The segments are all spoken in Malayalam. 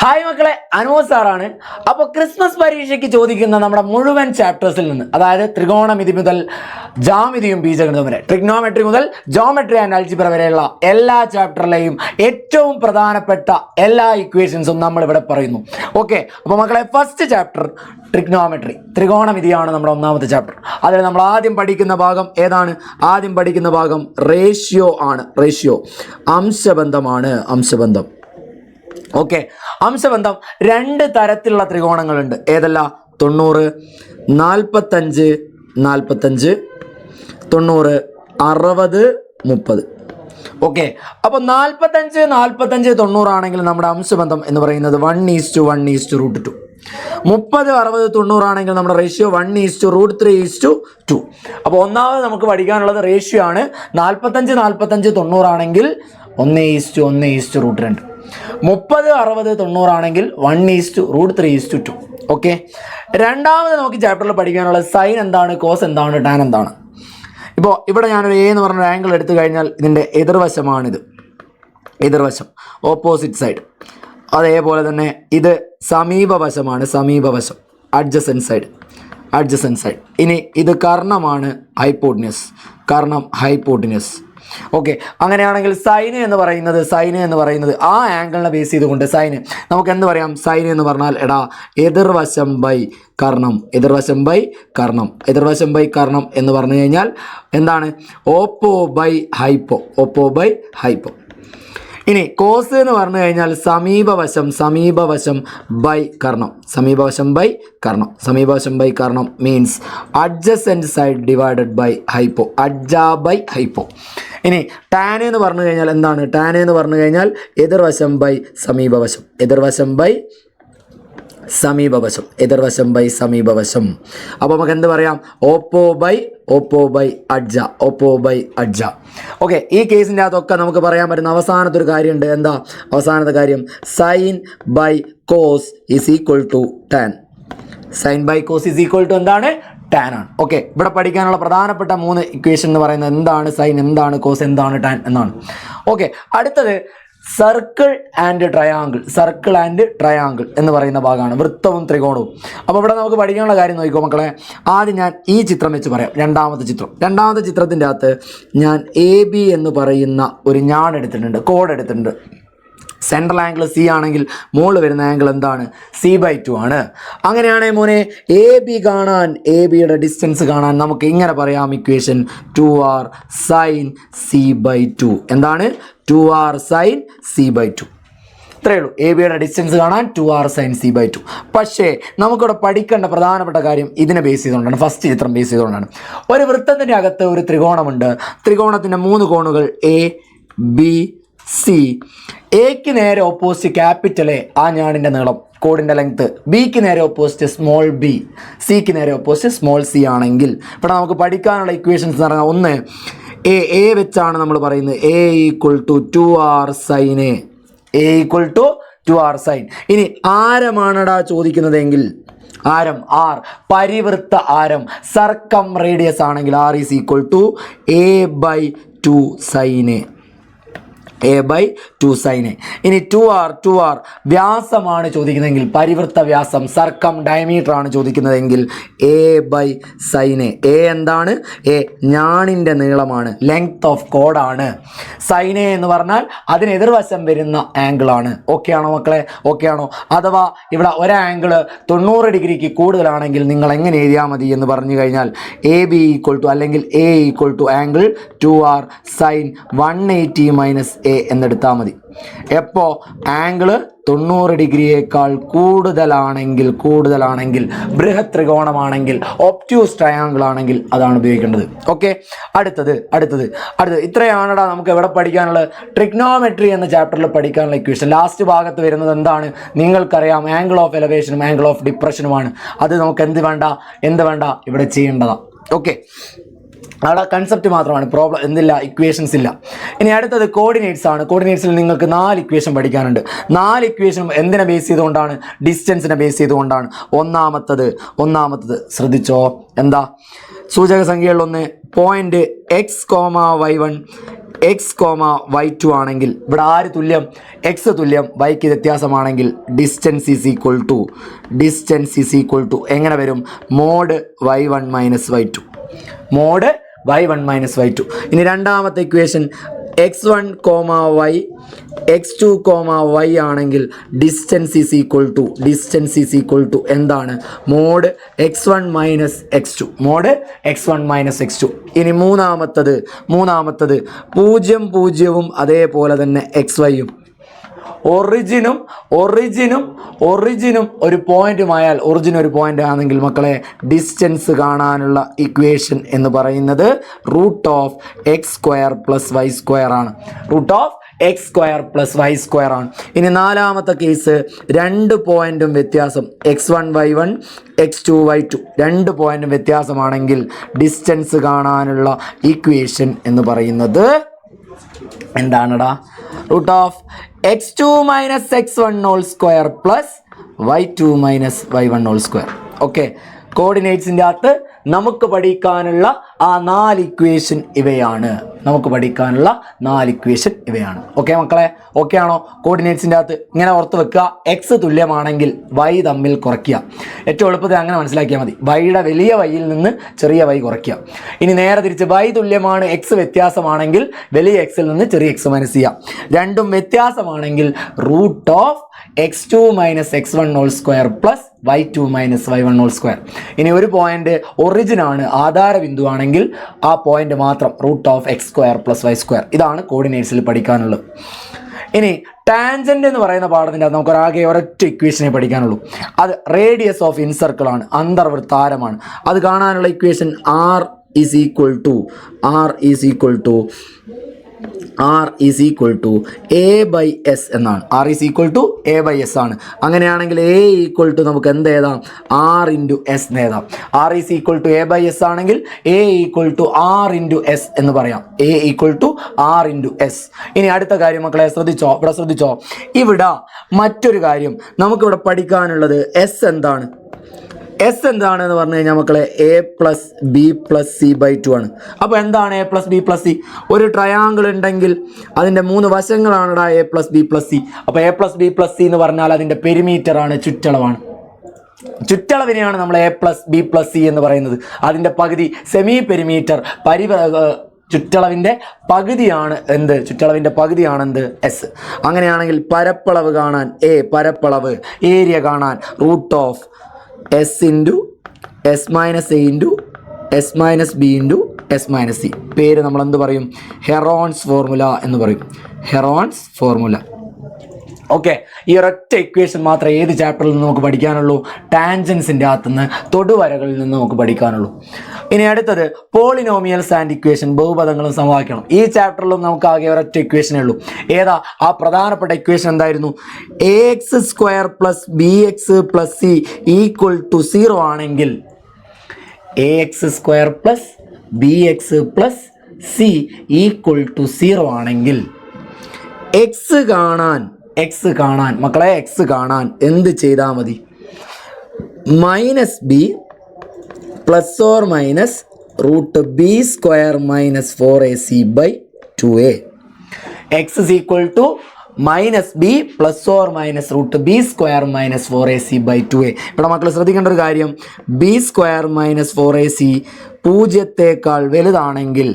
ഹായ് മക്കളെ, അനൂപ് സാറാണ്. അപ്പോൾ ക്രിസ്മസ് പരീക്ഷയ്ക്ക് ചോദിക്കുന്ന നമ്മുടെ മുഴുവൻ ചാപ്റ്റേഴ്സിൽ നിന്ന്, അതായത് ത്രികോണമിതി മുതൽ ജാമിതിയും ബീജഗണിതവും വരെ, ട്രിഗ്നോമെട്രി മുതൽ ജോമെട്രി ആൻഡ് അൽജിബ്ര വരെയുള്ള എല്ലാ ചാപ്റ്ററിലെയും ഏറ്റവും പ്രധാനപ്പെട്ട എല്ലാ ഇക്വേഷൻസും നമ്മൾ ഇവിടെ പറയുന്നു. ഓക്കെ, അപ്പോൾ മക്കളെ, ഫസ്റ്റ് ചാപ്റ്റർ ട്രിഗ്നോമെട്രി, ത്രികോണമിതിയാണ് നമ്മുടെ ഒന്നാമത്തെ ചാപ്റ്റർ. അതിൽ നമ്മൾ ആദ്യം പഠിക്കുന്ന ഭാഗം ഏതാണ്? ആദ്യം പഠിക്കുന്ന ഭാഗം റേഷ്യോ ആണ്. റേഷ്യോ അംശബന്ധമാണ്. അംശബന്ധം. ഓക്കെ, അംശബന്ധം രണ്ട് തരത്തിലുള്ള ത്രികോണങ്ങളുണ്ട്. ഏതല്ല? 90, 45, 45, 90, 60, 30. ഓക്കെ, അപ്പോൾ 45, 45, 90 ആണെങ്കിൽ നമ്മുടെ അംശബന്ധം എന്ന് പറയുന്നത് 1:1:√2. 30, 60, 90 ആണെങ്കിൽ നമ്മുടെ റേഷ്യോ 1:√3:2. അപ്പോൾ ഒന്നാമത് നമുക്ക് പഠിക്കാനുള്ളത് റേഷ്യോ ആണ്. 45, 45, 90 ആണെങ്കിൽ 1:1:√2. 30, 60, 90 ആണെങ്കിൽ 1:√3:2. ഓക്കെ, രണ്ടാമത് നമുക്ക് ചാപ്റ്ററിൽ പഠിക്കാനുള്ള സൈൻ എന്താണ്, കോസ് എന്താണ്, ടാൻ എന്താണ്. ഇപ്പോൾ ഇവിടെ ഞാനൊരു എ എന്ന് പറഞ്ഞ ആംഗിൾ എടുത്തു കഴിഞ്ഞാൽ ഇതിൻ്റെ എതിർവശമാണിത്. എതിർവശം, ഓപ്പോസിറ്റ് സൈഡ്. അതേപോലെ തന്നെ ഇത് സമീപവശമാണ്. സമീപവശം, അഡ്ജസൻറ്റ് സൈഡ്. Adjacent side. ഇനി ഇത് കർണമാണ്, ഹൈപ്പോട്ടിനസ്. കർണം, ഹൈപ്പോട്ടിനസ്. ഓക്കെ, അങ്ങനെയാണെങ്കിൽ സൈന് എന്ന് പറയുന്നത് ആ ആംഗിളിനെ ബേസ് ചെയ്തുകൊണ്ട് സൈന് നമുക്ക് എന്ത് പറയാം? സൈന് എന്ന് പറഞ്ഞാൽ എതിർവശം by Karnam. എതിർവശം by Karnam. എതിർവശം by Karnam എന്ന് പറഞ്ഞു കഴിഞ്ഞാൽ എന്താണ്? Oppo by hypo. Oppo by hypo. ഇനി കോസ് എന്ന് പറഞ്ഞു കഴിഞ്ഞാൽ സമീപവശം. സമീപവശം ബൈ കർണം. സമീപവശം ബൈ കർണം. സമീപവശം ബൈ കർണം means adjacent side divided by hypo. Adj by hypo. ഇനി ടാൻ എന്ന് പറഞ്ഞു കഴിഞ്ഞാൽ എന്താണ്? ടാൻ എന്ന് പറഞ്ഞു കഴിഞ്ഞാൽ എതിർവശം ബൈ സമീപവശം. എതിർവശം ബൈ സമീപവശം. എതിർവശം ബൈ സമീപവശം. അപ്പോൾ നമുക്ക് എന്ത് പറയാം? Oppo by adj. Oppo by adj. Okay, ഈ കേസിൻ്റെ അകത്തൊക്കെ നമുക്ക് പറയാൻ പറ്റുന്ന അവസാനത്തെ ഒരു കാര്യമുണ്ട്. എന്താ അവസാനത്തെ കാര്യം? Sine by cos is equal to tan. Sine by cos is equal to എന്താണ്? ടാൻ ആണ്. ഓക്കെ, ഇവിടെ പഠിക്കാനുള്ള പ്രധാനപ്പെട്ട 3 ഇക്വേഷൻ എന്ന് പറയുന്നത് എന്താണ് സൈൻ, എന്താണ് കോസ്, എന്താണ് ടാൻ എന്നാണ്. ഓക്കെ, അടുത്തത് circle and triangle. Circle and triangle എന്ന് പറയുന്ന ഭാഗമാണ്, വൃത്തവും ത്രികോണവും. അപ്പോൾ ഇവിടെ നമുക്ക് പഠിക്കാനുള്ള കാര്യം നോക്കിക്കോ മക്കളെ. ആദ്യം ഞാൻ ഈ ചിത്രം വെച്ച് പറയാം. രണ്ടാമത്തെ ചിത്രത്തിൻ്റെ അകത്ത് ഞാൻ AB എന്ന് പറയുന്ന ഒരു ഞാൻ എടുത്തിട്ടുണ്ട്, കോഡ് എടുത്തിട്ടുണ്ട്. സെൻട്രൽ ആംഗിൾ സി ആണെങ്കിൽ മുകളിൽ വരുന്ന ആംഗിൾ എന്താണ്? C/2 ആണ്. അങ്ങനെയാണെങ്കിൽ മോനെ എ ബിയുടെ ഡിസ്റ്റൻസ് കാണാൻ നമുക്ക് ഇങ്ങനെ പറയാം ഇക്വേഷൻ 2r sin C/2. എന്താണ്? 2r sin C/2. ഇത്രയേ ഉള്ളൂ. എ ബിയുടെ ഡിസ്റ്റൻസ് കാണാൻ 2r sin C/2. പക്ഷേ നമുക്കിവിടെ പഠിക്കേണ്ട പ്രധാനപ്പെട്ട കാര്യം ഇതിനെ ബേസ് ചെയ്തുകൊണ്ടാണ്. ഫസ്റ്റ് ചിത്രം ബേസ് ചെയ്തുകൊണ്ടാണ്. ഒരു വൃത്തത്തിൻ്റെ അകത്ത് ഒരു ത്രികോണമുണ്ട്. ത്രികോണത്തിൻ്റെ 3 കോണുകൾ A, B, C. എക്ക് നേരെ ഓപ്പോസിറ്റ് ക്യാപിറ്റൽ എ, ആ ഞാണിൻ്റെ നീളം, കോഡിൻ്റെ ലെങ്ത്ത്. ബിക്ക് നേരെ ഓപ്പോസിറ്റ് സ്മോൾ ബി, സിക്ക് നേരെ ഓപ്പോസിറ്റ് സ്മോൾ സി ആണെങ്കിൽ ഇവിടെ നമുക്ക് പഠിക്കാനുള്ള ഇക്വേഷൻസ് എന്ന് പറഞ്ഞാൽ ഒന്ന് എ വെച്ചാണ് നമ്മൾ പറയുന്നത്. A = 2r sin A. A = 2r sin. ഇനി ആരമാണടാ ചോദിക്കുന്നതെങ്കിൽ ആരം r, പരിവൃത്ത ആരം, സർക്കം റേഡിയസ് ആണെങ്കിൽ r is equal to A/2 sin A. A/2 sin A. ഇനി 2r വ്യാസമാണ് ചോദിക്കുന്നതെങ്കിൽ, പരിവൃത്ത വ്യാസം, സർക്കം ഡയമീറ്റർ ആണ് ചോദിക്കുന്നതെങ്കിൽ A/sin A. A എന്താണ്? A ഞാണിൻ്റെ നീളമാണ്, ലെങ്ത് ഓഫ് കോഡാണ്. sin A എന്ന് പറഞ്ഞാൽ അതിന് എതിർവശം വരുന്ന ആംഗിളാണ്. ഓക്കെ ആണോ മക്കളെ? ഓക്കെ ആണോ? അഥവാ ഇവിടെ ഒരു ആംഗിള് 90 ഡിഗ്രിക്ക് കൂടുതലാണെങ്കിൽ നിങ്ങൾ എങ്ങനെ എഴുതിയാൽ മതി എന്ന് പറഞ്ഞു കഴിഞ്ഞാൽ AB = അല്ലെങ്കിൽ A = angle 2r sin 180 - A എന്നെടുത്താൽ മതി. എപ്പോൾ ആംഗിള് 90 ഡിഗ്രിയേക്കാൾ കൂടുതലാണെങ്കിൽ ബൃഹത് ത്രികോണമാണെങ്കിൽ, ഒബ്റ്റ്യൂസ് ട്രയാങ്കിൾ ആണെങ്കിൽ അതാണ് ഉപയോഗിക്കേണ്ടത്. ഓക്കെ, അടുത്തത് ഇത്രയാണടാ നമുക്ക് എവിടെ പഠിക്കാനുള്ളത്? ട്രിഗ്നോമെട്രി എന്ന ചാപ്റ്ററിൽ പഠിക്കാനുള്ള ഇക്വേഷൻ. ലാസ്റ്റ് ഭാഗത്ത് വരുന്നത് എന്താണ്? നിങ്ങൾക്കറിയാം, ആംഗിൾ ഓഫ് എലവേഷനും ആംഗിൾ ഓഫ് ഡിപ്രഷനുമാണ്. അത് നമുക്ക് എന്ത് വേണ്ട ഇവിടെ ചെയ്യേണ്ടതാണ്. ഓക്കെ, അവിടെ കൺസെപ്റ്റ് മാത്രമാണ്, പ്രോബ്ലം എന്തില്ല, ഇക്വേഷൻസ് ഇല്ല. ഇനി അടുത്തത് കോർഡിനേറ്റ്സ് ആണ്. കോർഡിനേറ്റ്സിൽ നിങ്ങൾക്ക് 4 ഇക്വേഷൻ പഠിക്കാനുണ്ട്. 4 ഇക്വേഷനും എന്തിനെ ബേസ് ചെയ്തുകൊണ്ടാണ്? ഡിസ്റ്റൻസിനെ ബേസ് ചെയ്തുകൊണ്ടാണ്. ഒന്നാമത്തത് ശ്രദ്ധിച്ചോ. എന്താ? സൂചക സംഖ്യകളിലൊന്ന് point x, y1 x comma y2 ആണെങ്കിൽ ഇവിടെ ആര് തുല്യം, എക്സ് തുല്യം വൈക്ക് വ്യത്യാസമാണെങ്കിൽ ഡിസ്റ്റൻസ് ഈസ് ഈക്വൽ ടു എങ്ങനെ വരും, mode y1 minus y2, mode y1 minus y2. ഇനി രണ്ടാമത്തെ equation x1 comma y x2 comma y ആണെങ്കിൽ ഡിസ്റ്റൻസ് ഈസ് ഈക്വൽ ടു എന്താണ്, mod x1 minus x2, mod x1 minus x2. ഇനി മൂന്നാമത്തത് 0 0 അതേപോലെ തന്നെ xyയും ഒറിജിനും ഒരു പോയിന്റുമായാൽ, ഒറിജിൻ ഒരു പോയിന്റ് ആണെങ്കിൽ മക്കളെ ഡിസ്റ്റൻസ് കാണാനുള്ള ഇക്വേഷൻ എന്ന് പറയുന്നത് root of x square plus y square ആണ്, ആണ്. ഇനി നാലാമത്തെ കേസ് 2 പോയിന്റും വ്യത്യാസം x1 y1 x2 y2 2 പോയിന്റും വ്യത്യാസമാണെങ്കിൽ ഡിസ്റ്റൻസ് കാണാനുള്ള ഇക്വേഷൻ എന്ന് പറയുന്നത് എന്താണടാ, root of x2 minus x1 whole square plus y2 minus y1 whole square. Okay, കോർഡിനേറ്റ്സിൻ്റെ അകത്ത് നമുക്ക് പഠിക്കാനുള്ള ആ 4 ഇക്വേഷൻ ഇവയാണ്, ഓക്കെ മക്കളെ, ഓക്കെ ആണോ? കോർഡിനേറ്റ്സിൻ്റെ അകത്ത് ഇങ്ങനെ ഓർത്ത് വെക്കുക, എക്സ് തുല്യമാണെങ്കിൽ വൈ തമ്മിൽ കുറയ്ക്കുക. ഏറ്റവും എളുപ്പത്തിൽ അങ്ങനെ മനസ്സിലാക്കിയാൽ മതി, വൈയുടെ വലിയ വൈയിൽ നിന്ന് ചെറിയ വൈ കുറയ്ക്കുക. ഇനി നേരെ തിരിച്ച് വൈ തുല്യമാണ്, എക്സ് വ്യത്യാസമാണെങ്കിൽ വലിയ എക്സിൽ നിന്ന് ചെറിയ എക്സ് മൈനസ് ചെയ്യുക. രണ്ടും വ്യത്യാസമാണെങ്കിൽ root of x2 minus x1 whole square plus y2 minus y1 whole square. ഇനി ഒരു പോയിന്റ് ഒറിജിൻ ആണ്, ആധാര ബിന്ദു ആണെങ്കിൽ ആ പോയിന്റ് മാത്രം root of x square plus y square. ഇതാണ് കോർഡിനേറ്റ്സിൽ പഠിക്കാനുള്ളത്. ഇനി ടാൻജന്റ് എന്ന് പറയുന്ന പാഠത്തിൻ്റെ അത് നമുക്കൊരാകെ ഒരൊറ്റ ഇക്വേഷനെ പഠിക്കാനുള്ളൂ. അത് റേഡിയസ് ഓഫ് ഇൻസർക്കിൾ ആണ്, അന്തർവൃത്താരമാണ്. അത് കാണാനുള്ള equation r is equal to a by S എന്നാണ്. r is equal to a by S ആണ്. അങ്ങനെയാണെങ്കിൽ a ഈക്വൽ ടു നമുക്ക് എന്ത് എഴുതാം, r ഇൻറ്റു എസ് എന്ന് എഴുതാം. r is equal to a by S ആണെങ്കിൽ a equal to r into S എന്ന് പറയാം, a equal to r into S. ഇനി അടുത്ത കാര്യം മക്കളെ ശ്രദ്ധിച്ചോ, ഇവിടെ മറ്റൊരു കാര്യം നമുക്കിവിടെ പഠിക്കാനുള്ളത് എസ് എന്താണെന്ന് പറഞ്ഞു കഴിഞ്ഞാൽ മക്കളെ a plus B plus C by 2 ആണ്. അപ്പോൾ എന്താണ് a plus B plus C? ഒരു ട്രയാങ്കിൾ ഉണ്ടെങ്കിൽ അതിൻ്റെ 3 വശങ്ങളാണ് a plus B plus C. അപ്പോൾ a plus B plus C എന്ന് പറഞ്ഞാൽ അതിൻ്റെ പെരിമീറ്റർ ആണ്, ചുറ്റളവിനെയാണ് നമ്മൾ a plus B plus C എന്ന് പറയുന്നത്. അതിൻ്റെ പകുതി സെമി പെരിമീറ്റർ ചുറ്റളവിൻ്റെ പകുതിയാണ് എന്ത്, എസ്. അങ്ങനെയാണെങ്കിൽ പരപ്പളവ് കാണാൻ ഏരിയ കാണാൻ root of S into S minus A into S minus B into S minus C. പേര് നമ്മൾ എന്ത് പറയും, ഹെറോൺസ് ഫോർമുല എന്ന് പറയും, ഓക്കെ. ഈ ഒരൊറ്റ ഇക്വേഷൻ മാത്രമേ ഏത് ചാപ്റ്ററിൽ നിന്ന് നമുക്ക് പഠിക്കാനുള്ളൂ, ടാൻജൻസിൻ്റെ അകത്തുനിന്ന്, തൊടുവരകളിൽ നിന്ന് നമുക്ക് പഠിക്കാനുള്ളൂ. ഇനി അടുത്തത് പോളിനോമിയൽസ് ആൻഡ് ഇക്വേഷൻ, ബഹുപദങ്ങളും സമവാക്യങ്ങളും. ഈ ചാപ്റ്ററിലും നമുക്ക് ആകെ ഒരൊറ്റ ഇക്വേഷനേ ഉള്ളൂ. ഏതാ ആ പ്രധാനപ്പെട്ട ഇക്വേഷൻ? എന്തായിരുന്നു? ax square plus B X plus C equal to 0 ആണെങ്കിൽ, ax square plus B X plus C equal to 0 ആണെങ്കിൽ എക്സ് കാണാൻ മക്കളെ, എക്സ് കാണാൻ എന്ത് ചെയ്താൽ മതി? Minus B plus or minus root B square minus 4ac by 2a. X is equal to minus B plus or minus root B square minus 4ac by 2a. ഇവിടെ മക്കൾ ശ്രദ്ധിക്കേണ്ട ഒരു കാര്യം, ബി സ്ക്വയർ മൈനസ് 4ac 0 വലുതാണെങ്കിൽ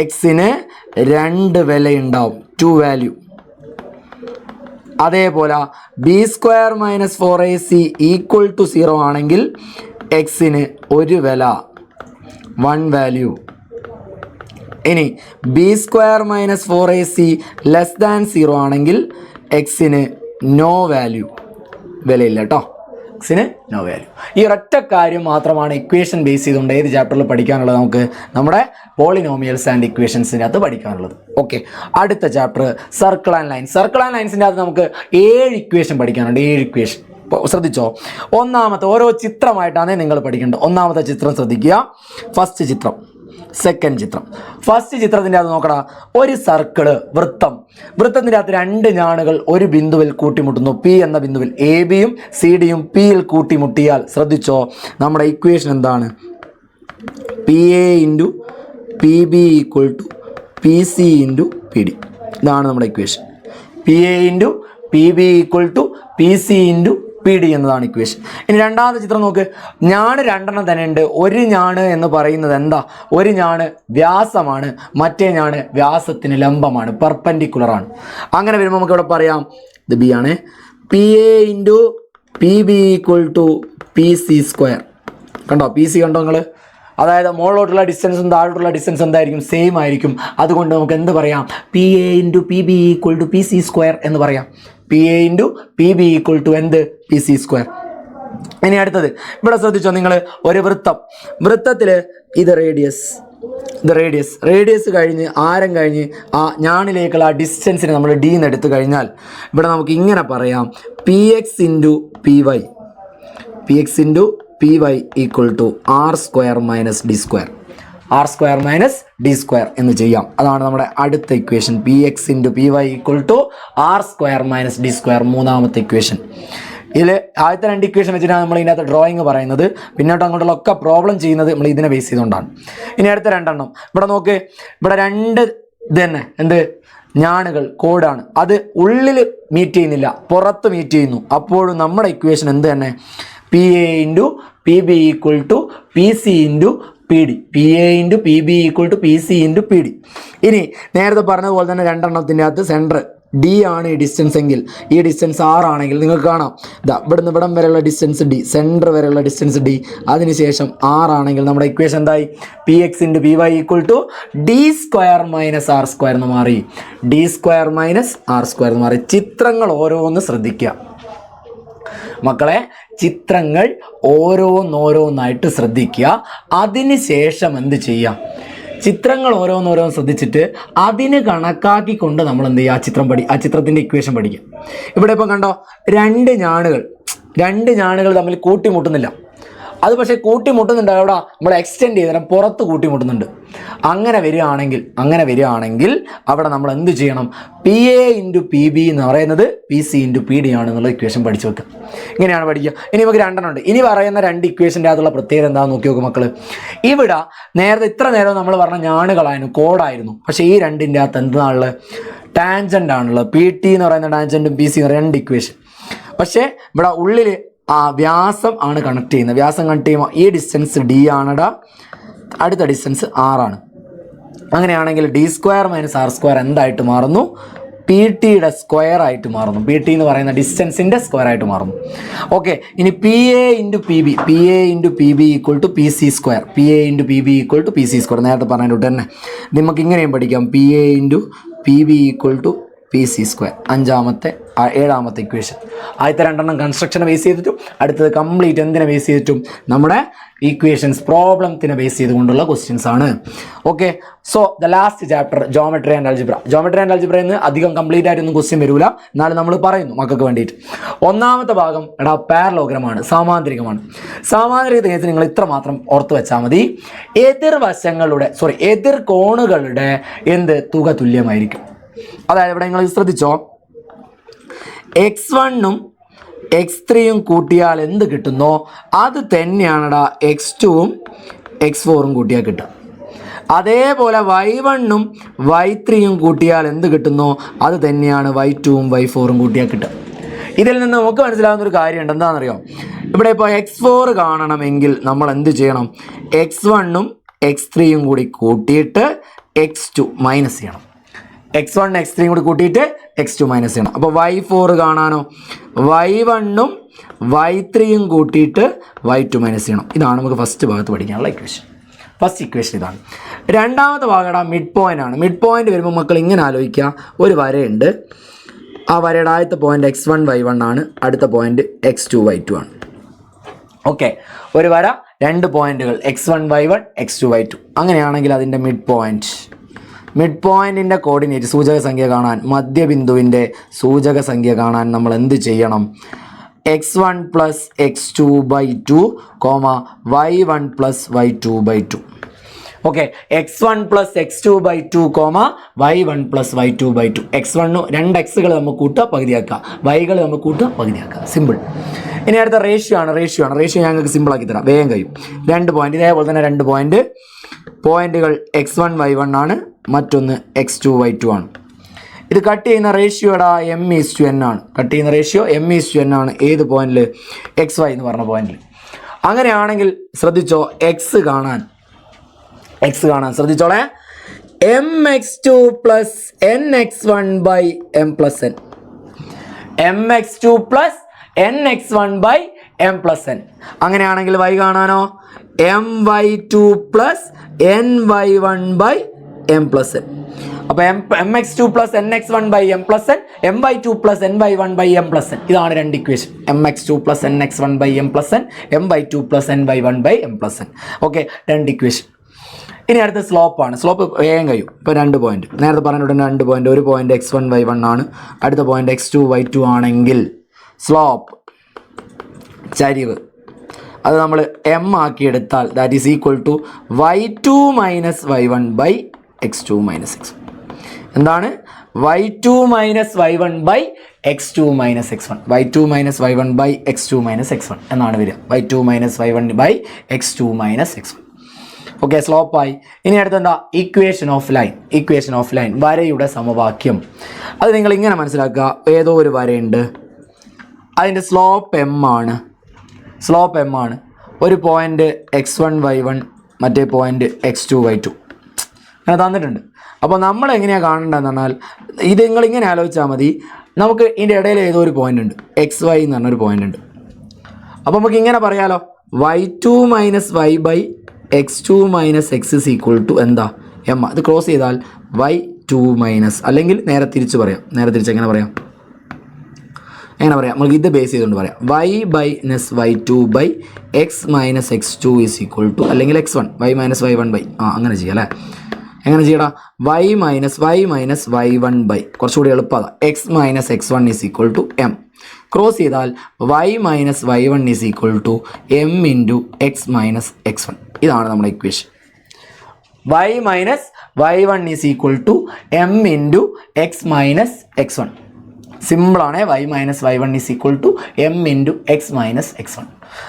എക്സിന് 2 വിലയുണ്ടാവും, 2 വാല്യൂ. അതേപോലെ B square minus 4ac equal to 0 ആണെങ്കിൽ എക്സിന് 1 വില, 1 വാല്യൂ. ഇനി B square minus 4ac less than 0 ആണെങ്കിൽ എക്സിന് നോ വാല്യൂ, വിലയില്ല കേട്ടോ, എക്സിന് നോ വാല്യൂ. ഈ ഒരൊറ്റ കാര്യം മാത്രമാണ് ഇക്വേഷൻ ബേസ് ചെയ്തുകൊണ്ട് ഏത് ചാപ്റ്ററിൽ പഠിക്കാനുള്ളത്, നമുക്ക് നമ്മുടെ പോളിനോമിയൽസ് ആൻഡ് ഇക്വേഷൻസിൻ്റെ അകത്ത് പഠിക്കാനുള്ളത്. ഓക്കെ, അടുത്ത ചാപ്റ്റർ സർക്കിൾ ആൻഡ് ലൈൻസിൻ്റെ അകത്ത് നമുക്ക് 7 ഇക്വേഷൻ പഠിക്കാനുണ്ട്, 7 ഇക്വേഷൻ. ശ്രദ്ധിച്ചോ, ഒന്നാമത്തെ ഓരോ ചിത്രമായിട്ടാണ് നിങ്ങൾ പഠിക്കേണ്ടത്. ഒന്നാമത്തെ ചിത്രം ശ്രദ്ധിക്കുക, ഫസ്റ്റ് ചിത്രം, സെക്കൻഡ് ചിത്രം. ഫസ്റ്റ് ചിത്രത്തിൻ്റെ അത് നോക്കടാ, ഒരു സർക്കിള്, വൃത്തത്തിൻ്റെ അകത്ത് 2 ഞാണുകൾ ഒരു ബിന്ദുവിൽ കൂട്ടിമുട്ടുന്നു, പി എന്ന ബിന്ദുവിൽ. എ ബിയും സി ഡിയും പിയിൽ കൂട്ടിമുട്ടിയാൽ ശ്രദ്ധിച്ചോ, നമ്മുടെ ഇക്വേഷൻ എന്താണ്? P A into P B equal to P C into P D. ഇതാണ് നമ്മുടെ equation. P A into P B equal to P C into P D എന്നതാണ് ഇക്വേഷൻ. ഇനി രണ്ടാമത്തെ ചിത്രം നോക്ക്. ഞാണ് രണ്ടെണ്ണം തന്നെ ഉണ്ട്. ഒരു ഞാണ് എന്ന് പറയുന്നത് എന്താ? ഒരു ഞാണ് വ്യാസമാണ്, മറ്റേ ഞാണ് വ്യാസത്തിന് ലംബമാണ്, പെർപെൻഡിക്കുലർ ആണ്. അങ്ങനെ വരുമ്പോൾ നമുക്ക് ഇവിടെ പറയാം ഇത് ബി ആണ്. P A into P B equal to P C square. കണ്ടോ പി സി കണ്ടോ നിങ്ങൾ? അതായത് മുകളിലോട്ടുള്ള ഡിസ്റ്റൻസും താഴോട്ടുള്ള ഡിസ്റ്റൻസ് എന്തായിരിക്കും? സെയിം ആയിരിക്കും. അതുകൊണ്ട് നമുക്ക് എന്ത് പറയാം? P A into P B equal to P C square എന്ന് പറയാം. P A into P B equal to എന്ത്? P C square. ഇനി അടുത്തത് ഇവിടെ ശ്രദ്ധിച്ചോ നിങ്ങൾ, ഒരു വൃത്തത്തിൽ ഇത് റേഡിയസ് കഴിഞ്ഞ് ആരം കഴിഞ്ഞ് ആ ഞാണിലേക്കുള്ള ആ ഡിസ്റ്റൻസിനെ നമ്മൾ ഡി എന്ന് എടുത്തു കഴിഞ്ഞാൽ ഇവിടെ നമുക്ക് ഇങ്ങനെ പറയാം P X into P Y, P X into P Y equal to R square minus D square, R square minus D square എന്ന് ചെയ്യാം. അതാണ് നമ്മുടെ അടുത്ത equation. P X into P Y equal to R square minus D square, മൂന്നാമത്തെ ഇക്വേഷൻ. ഇതിൽ ആദ്യത്തെ രണ്ട് ഇക്വേഷൻ വെച്ചിട്ടാണ് നമ്മൾ ഇതിനകത്ത് ഡ്രോയിങ് പറയുന്നത്. പിന്നോട്ട് അങ്ങോട്ടുള്ള ഒക്കെ പ്രോബ്ലം ചെയ്യുന്നത് നമ്മൾ ഇതിനെ ബേസ് ചെയ്തുകൊണ്ടാണ്. ഇനി അടുത്ത രണ്ടെണ്ണം ഇവിടെ നോക്ക്. ഇവിടെ രണ്ട് ഇത് തന്നെ എന്ത്? ഞാണുകൾ കോഡാണ്. അത് ഉള്ളിൽ മീറ്റ് ചെയ്യുന്നില്ല, പുറത്ത് മീറ്റ് ചെയ്യുന്നു. അപ്പോഴും നമ്മുടെ ഇക്വേഷൻ എന്ത് തന്നെ? P A into P B equal to P C into P D. P A into P B equal to P C into P D. ഇനി നേരത്തെ പറഞ്ഞതുപോലെ തന്നെ രണ്ടെണ്ണത്തിൻ്റെ അകത്ത് സെൻറ്റർ ഡി ആണ് ഈ ഡിസ്റ്റൻസ് എങ്കിൽ, ഈ ഡിസ്റ്റൻസ് ആർ ആണെങ്കിൽ നിങ്ങൾക്ക് കാണാം ഇതാ ഇവിടുന്ന് ഇവിടം വരെയുള്ള ഡിസ്റ്റൻസ് ഡി, സെൻറ്റർ വരെയുള്ള ഡിസ്റ്റൻസ് ഡി, അതിനുശേഷം ആർ ആണെങ്കിൽ നമ്മുടെ ഇക്വേഷൻ എന്തായി? P X into P Y equal to D square minus R square എന്ന് മാറി. D square minus R square എന്ന് മാറി. ചിത്രങ്ങൾ ഓരോന്ന് ശ്രദ്ധിക്കുക മക്കളെ, ചിത്രങ്ങൾ ഓരോന്നോരോന്നായിട്ട് ശ്രദ്ധിക്കുക. അതിന് ശേഷം എന്ത് ചെയ്യാം? ചിത്രങ്ങൾ ഓരോന്നോരോന്ന് ശ്രദ്ധിച്ചിട്ട് അതിന് കണക്കാക്കിക്കൊണ്ട് നമ്മൾ എന്ത് ചെയ്യുക? ആ ചിത്രത്തിൻ്റെ ഇക്വേഷൻ പഠിക്കുക. ഇവിടെ ഇപ്പം കണ്ടോ, രണ്ട് ഞാണുകൾ തമ്മിൽ കൂട്ടിമുട്ടുന്നില്ല. അത് പക്ഷേ കൂട്ടിമുട്ടുന്നുണ്ട് അവിടെ നമ്മൾ എക്സ്റ്റെൻഡ് ചെയ്ത് തരാം, പുറത്ത് കൂട്ടിമുട്ടുന്നുണ്ട്. അങ്ങനെ വരികയാണെങ്കിൽ അവിടെ നമ്മൾ എന്ത് ചെയ്യണം? P A into P B എന്ന് പറയുന്നത് P C into P D ആണ് എന്നുള്ള ഇക്വേഷൻ പഠിച്ചു വെക്കുക. ഇങ്ങനെയാണ് പഠിക്കുക. ഇനി നമുക്ക് രണ്ടെണ്ണം ഉണ്ട്. ഇനി പറയുന്ന രണ്ട് ഇക്വേഷൻ്റെ അകത്തുള്ള പ്രത്യേകത എന്താണെന്ന് നോക്കി നോക്കും മക്കൾ. ഇവിടെ നേരത്തെ ഇത്ര നേരം നമ്മൾ പറഞ്ഞ ഞാണുകളായിരുന്നു, കോഡായിരുന്നു. പക്ഷേ ഈ രണ്ടിൻ്റെ അകത്ത് എന്താണുള്ളത്? ടാൻജൻ്റ് ആണുള്ളത്. പി ടി എന്ന് പറയുന്ന ടാൻജൻറ്റും പി സി എന്ന് പറയുന്ന രണ്ട് ഇക്വേഷൻ. പക്ഷേ ഇവിടെ ഉള്ളിൽ ആ വ്യാസം ആണ് കണക്ട് ചെയ്യുന്നത്. വ്യാസം കണക്ട് ചെയ്യുമ്പോൾ ഈ ഡിസ്റ്റൻസ് ഡി ആണടാ, അടുത്ത ഡിസ്റ്റൻസ് ആർ ആണ്. അങ്ങനെയാണെങ്കിൽ D square minus R square എന്തായിട്ട് മാറുന്നു? പി ടിയുടെ സ്ക്വയർ ആയിട്ട് മാറുന്നു. പി ടി എന്ന് പറയുന്ന ഡിസ്റ്റൻസിൻ്റെ സ്ക്വയർ ആയിട്ട് മാറുന്നു. ഓക്കെ, ഇനി P A into P B, P A into P B equal to P C square, P A into P B equal to P C square. നേരത്തെ പറഞ്ഞിട്ട് തന്നെ നമുക്ക് ഇങ്ങനെയും പഠിക്കാം. P A into P B equal to P C square, ഏഴാമത്തെ ഇക്വേഷൻ. ആദ്യത്തെ രണ്ടെണ്ണം കൺസ്ട്രക്ഷനെ ബേസ് ചെയ്തിട്ടും അടുത്തത് കംപ്ലീറ്റ് എന്തിനെ ബേസ് ചെയ്തിട്ടും നമ്മുടെ ഇക്വേഷൻസ് പ്രോബ്ലത്തിനെ ബേസ് ചെയ്തുകൊണ്ടുള്ള ക്വസ്റ്റ്യൻസ് ആണ്. Okay, so the last chapter geometry and algebra. Geometry and അൽജിബ്രയിൽ നിന്ന് അധികം കംപ്ലീറ്റ് ആയിട്ടൊന്നും ക്വസ്റ്റ്യൻ വരില്ല, എന്നാലും നമ്മൾ പറയുന്നു മക്കൾക്ക് വേണ്ടിയിട്ട്. ഒന്നാമത്തെ ഭാഗം പാരലോഗ്രമാണ്, സാമാന്തരികമാണ്. സാമാന്തരിക കേസ് നിങ്ങൾ ഇത്ര മാത്രം ഓർത്ത് വെച്ചാൽ മതി. എതിർ കോണുകളുടെ തുക തുല്യമായിരിക്കും. അതായത് ഇവിടെ നിങ്ങൾ ശ്രദ്ധിച്ചോ, x1ഉം x3യും കൂട്ടിയാൽ എന്ത് കിട്ടുന്നോ അത് തന്നെയാണടാ x2ഉം x4ഉം കൂട്ടിയാൽ കിട്ടുക. അതേപോലെ y1ഉം y3യും കൂട്ടിയാൽ എന്ത് കിട്ടുന്നോ അത് തന്നെയാണ് y2ഉം y4ഉം കൂട്ടിയാൽ കിട്ടുക. ഇതിൽ നിന്ന് നമുക്ക് മനസ്സിലാകുന്ന ഒരു കാര്യമുണ്ട്. എന്താണെന്നറിയോ? ഇവിടെ ഇപ്പോൾ x4 കാണണമെങ്കിൽ നമ്മൾ എന്ത് ചെയ്യണം? x1ഉം x3യും കൂടി കൂട്ടിയിട്ട് x2 മൈനസ് ചെയ്യണം. x1 x3 കൂടി കൂട്ടിയിട്ട് x2 മൈനസ് ചെയ്യണം. അപ്പോൾ y4 കാണാനോ y1ഉം y3യും കൂട്ടിയിട്ട് y2 മൈനസ് ചെയ്യണം. ഇതാണ് നമുക്ക് ഫസ്റ്റ് ഭാഗത്ത് പഠിക്കാനുള്ള ഇക്വേഷൻ. ഫസ്റ്റ് ഇക്വേഷൻ ഇതാണ്. രണ്ടാമത്തെ ഭാഗം മിഡ് പോയിൻ്റ് ആണ്. മിഡ് പോയിൻ്റ് വരുമ്പോൾ മക്കൾ ഇങ്ങനെ ആലോചിക്കുക, ഒരു വരയുണ്ട്. ആ വരയുടെ ആദ്യത്തെ പോയിൻ്റ് x1 y1 ആണ്, അടുത്ത പോയിൻ്റ് x2 y2 ആണ്. ഓക്കെ, ഒരു വര, രണ്ട് പോയിന്റുകൾ x1 y1 x2 y2. അങ്ങനെയാണെങ്കിൽ അതിൻ്റെ മിഡ് പോയിൻറ്റിൻ്റെ കോർഡിനേറ്റ് സൂചക സംഖ്യ കാണാൻ, മധ്യബിന്ദുവിൻ്റെ സൂചക സംഖ്യ കാണാൻ നമ്മൾ എന്ത് ചെയ്യണം? x1 plus x2 by 2 y1 plus y2 by 2. Okay, x1 plus x2 by 2 y1 plus y2 by 2. x1 രണ്ട് എക്സുകൾ നമുക്ക് കൂട്ടുക, പകുതിയാക്കുക, വൈകൾ നമുക്ക് കൂട്ടുക, പകുതിയാക്കുക. സിമ്പിൾ. ഇനി അടുത്ത റേഷ്യോ ആണ്. റേഷ്യോ ഞങ്ങൾക്ക് സിമ്പിളാക്കി തരാം, വേഗം കഴിയും. രണ്ട് പോയിന്റ്, ഇതേപോലെ തന്നെ രണ്ട് പോയിന്റുകൾ x1 y1 ആണ്, മറ്റൊന്ന് x2y2 ആണ്. ഇത് കട്ട് ചെയ്യുന്ന റേഷ്യോടാ m:n ആണ്. കട്ട് ചെയ്യുന്ന റേഷ്യോ m:n ആണ്. ഏത് പോയിന്റിൽ? xy എന്ന് പറഞ്ഞ പോയിന്റിൽ. അങ്ങനെയാണെങ്കിൽ ശ്രദ്ധിച്ചോ, എക്സ് കാണാൻ ശ്രദ്ധിച്ചോളെ. mx2 plus nx1 by m plus n. mx2 plus nx1 by m plus n. അങ്ങനെയാണെങ്കിൽ y കാണാനോ my2 plus ny1 by m plus n. അപ്പോൾ mx2 plus nx1 by m plus n, my2 plus ny1 by m plus n. ഇതാണ് രണ്ട് equation. mx2 plus nx1 by m plus n, my2 plus ny1 by m plus n. Okay, രണ്ട് ഇക്വേഷൻ. ഇനി അടുത്ത സ്ലോപ്പാണ്. സ്ലോപ്പ് വേഗം കഴിയും. ഇപ്പോൾ 2 പോയിന്റ് നേരത്തെ പറഞ്ഞിട്ടുണ്ട്. 2 പോയിന്റ്, ഒരു പോയിന്റ് x1 y1 ആണ്, അടുത്ത പോയിന്റ് x2 y2 ആണെങ്കിൽ സ്ലോപ്പ് ചരിവ് അത് നമ്മൾ m ആക്കി എടുത്താൽ that is equal to y2 minus y1 by x2 minus x1. എന്താണ്? y2 minus y1 by x2 minus x1. y2 minus y1 by x2 minus x1 എന്നാണ് വരിക. y2 minus y1 by x2 minus x1. Okay, സ്ലോപ്പായി. ഇനി അടുത്തെന്താ? ഇക്വേഷൻ ഓഫ് ലൈൻ, വരയുടെ സമവാക്യം. അത് നിങ്ങൾ ഇങ്ങനെ മനസ്സിലാക്കുക. ഏതോ ഒരു വരയുണ്ട്, അതിൻ്റെ സ്ലോപ്പ് m ആണ്. ഒരു പോയിന്റ് x1 y1, മറ്റേ പോയിന്റ് x2 y2 അങ്ങനെ തന്നിട്ടുണ്ട്. അപ്പോൾ നമ്മൾ എങ്ങനെയാണ് കാണേണ്ടതെന്ന് പറഞ്ഞാൽ ഇത് നിങ്ങളിങ്ങനെ ആലോചിച്ചാൽ മതി. നമുക്ക് ഇതിൻ്റെ ഇടയിൽ ഏതോ ഒരു പോയിന്റ് ഉണ്ട്, xy എന്ന് പറഞ്ഞൊരു പോയിന്റ് ഉണ്ട്. അപ്പോൾ നമുക്ക് ഇങ്ങനെ പറയാലോ, y2 minus y by x2 minus x is equal to എന്താ? m. ഇത് ക്രോസ് ചെയ്താൽ y2 മൈനസ്, അല്ലെങ്കിൽ നേരെ തിരിച്ച് എങ്ങനെ പറയാം? നമുക്ക് ഇത് ബേസ് ചെയ്തുകൊണ്ട് പറയാം. y minus y2 by x minus x2 is equal to, അല്ലെങ്കിൽ x1 y minus y1 by അങ്ങനെ ചെയ്യാം അല്ലേ? എങ്ങനെ ചെയ്യടാ? y മൈനസ് y1 ബൈ, കുറച്ചുകൂടി എളുപ്പമാണ്, x minus x1 is equal to m. Cross ചെയ്താൽ y minus y1 is equal to m into x minus x1. ഇതാണ് നമ്മുടെ equation. y minus y1 is equal to m into x minus x1. സിമ്പിളാണ്. y minus y1 is equal to m into x minus x1.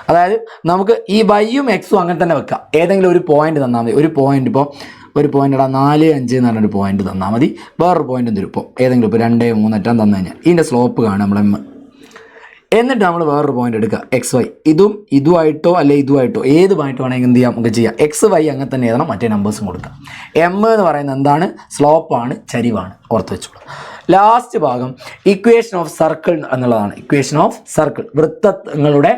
അതായത് നമുക്ക് ഈ y-യും x-ഉം അങ്ങനെ തന്നെ വെക്കാം. ഏതെങ്കിലും ഒരു പോയിന്റ് തന്നാൽ മതി. ഒരു പോയിന്റ് ഇപ്പോൾ 4, 5 എന്ന് പറഞ്ഞൊരു പോയിന്റ് തന്നാൽ മതി. വേറൊരു പോയിന്റ് തരും. ഇപ്പോൾ ഏതെങ്കിലും ഇപ്പോൾ 2, 3 തന്നു കഴിഞ്ഞാൽ ഇതിൻ്റെ സ്ലോപ്പ് കാണാം നമ്മൾ m. എന്നിട്ട് നമ്മൾ വേറൊരു പോയിന്റ് എടുക്കുക, xy. ഇതുമായിട്ടോ അല്ലെ ഇതുമായിട്ടോ ഏതുമായിട്ടോ വേണമെങ്കിൽ എന്ത് ചെയ്യാം? നമുക്ക് ചെയ്യാം. xy അങ്ങനെ തന്നെ എഴുതണം, മറ്റേ നമ്പേഴ്സും കൊടുക്കാം. m എന്ന് പറയുന്നത് എന്താണ്? സ്ലോപ്പാണ്, ചരിവാണ്. ഓർത്ത് വെച്ചോളൂ. ലാസ്റ്റ് ഭാഗം ഇക്വേഷൻ ഓഫ് സർക്കിൾ എന്നുള്ളതാണ്. ഇക്വേഷൻ ഓഫ് സർക്കിൾ, വൃത്തങ്ങളുടെ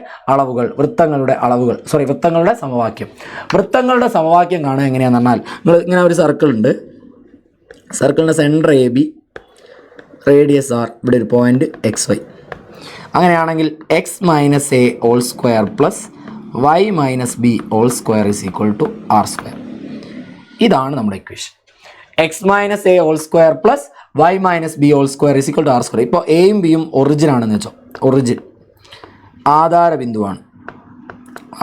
സമവാക്യം. വൃത്തങ്ങളുടെ സമവാക്യം കാണുക എങ്ങനെയാണെന്ന് പറഞ്ഞാൽ, നിങ്ങൾ ഇങ്ങനെ ഒരു സർക്കിൾ ഉണ്ട്. സർക്കിളിൻ്റെ സെൻറ്റർ AB, റേഡിയസ് R, ഇവിടെ ഒരു പോയിന്റ് xy. അങ്ങനെയാണെങ്കിൽ x minus a whole square plus y minus b whole square is equal to r square. ഇതാണ് നമ്മുടെ equation. x minus a whole square plus y minus b whole square is equal to r square. ഇപ്പോൾ എയും ബിയും ഒറിജിൻ ആണെന്ന് വെച്ചോ. ഒറിജിൻ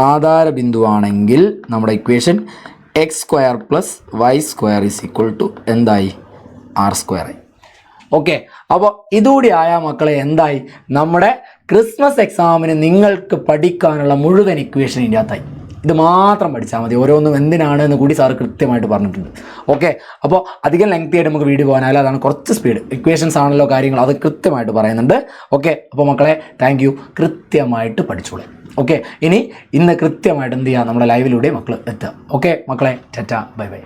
ആധാരബിന്ദുവാണെങ്കിൽ നമ്മുടെ equation x square plus y square is equal to എന്തായി? r സ്ക്വയർ ആയി. ഓക്കെ, അപ്പോൾ ഇതുകൂടി ആയ മക്കളെ എന്തായി? നമ്മുടെ ക്രിസ്മസ് എക്സാമിന് നിങ്ങൾക്ക് പഠിക്കാനുള്ള മുഴുവൻ ഇക്വേഷൻ ഇതിൻ്റെ അകത്തായി. ഇത് മാത്രം പഠിച്ചാൽ മതി. ഓരോന്നും എന്തിനാണ് എന്ന് കൂടി സാറ് കൃത്യമായിട്ട് പറഞ്ഞിട്ടുണ്ട്. ഓക്കെ, അപ്പോൾ അധികം ലെങ്തി ആയിട്ട് നമുക്ക് വീഡിയോ പോകാനായാലും അതാണ് കുറച്ച് സ്പീഡ്. ഇക്വേഷൻസ് ആണല്ലോ കാര്യങ്ങൾ, അത് കൃത്യമായിട്ട് പറയുന്നുണ്ട്. ഓക്കെ, അപ്പോൾ മക്കളെ താങ്ക് യു. കൃത്യമായിട്ട് പഠിച്ചോളൂ. ഓക്കെ, ഇന്ന് കൃത്യമായിട്ട് എന്ത് ചെയ്യുക? നമ്മുടെ ലൈവിലൂടെ മക്കൾ എത്തുക. ഓക്കെ മക്കളെ, ടാറ്റ, ബൈ ബൈ.